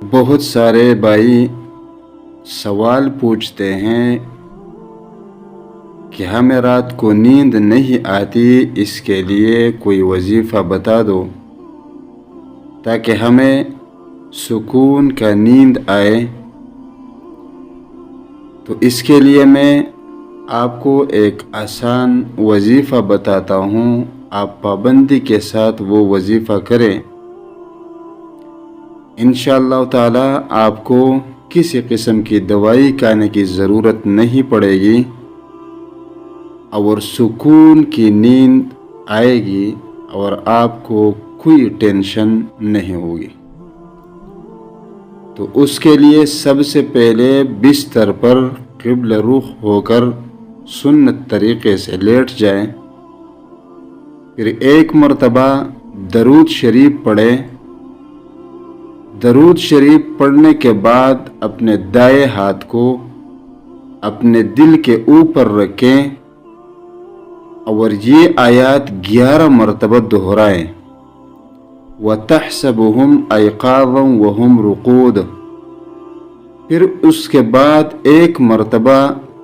بہت سارے بھائی سوال پوچھتے ہیں کہ ہمیں رات کو نیند نہیں آتی، اس کے لیے کوئی وظیفہ بتا دو تاکہ ہمیں سکون کا نیند آئے۔ تو اس کے لیے میں آپ کو ایک آسان وظیفہ بتاتا ہوں، آپ پابندی کے ساتھ وہ وظیفہ کریں، انشاءاللہ تعالی آپ کو کسی قسم کی دوائی کھانے کی ضرورت نہیں پڑے گی اور سکون کی نیند آئے گی اور آپ کو کوئی ٹینشن نہیں ہوگی۔ تو اس کے لیے سب سے پہلے بستر پر قبلہ رخ ہو کر سنت طریقے سے لیٹ جائیں، پھر ایک مرتبہ درود شریف پڑھیں۔ درود شریف پڑھنے کے بعد اپنے دائیں ہاتھ کو اپنے دل کے اوپر رکھیں اور یہ آیات 11 مرتبہ دہرائیں۔ وَتَحْسَبُهُمْ أَيْقَاظًا وَهُمْ رُقُودٌ۔ پھر اس کے بعد ایک مرتبہ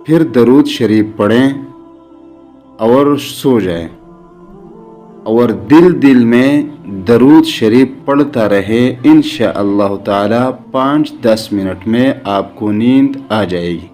پھر درود شریف پڑھیں اور سو جائیں، اور دل میں درود شریف پڑھتا رہے، انشاءاللہ تعالی 5-10 منٹ میں آپ کو نیند آ جائے گی۔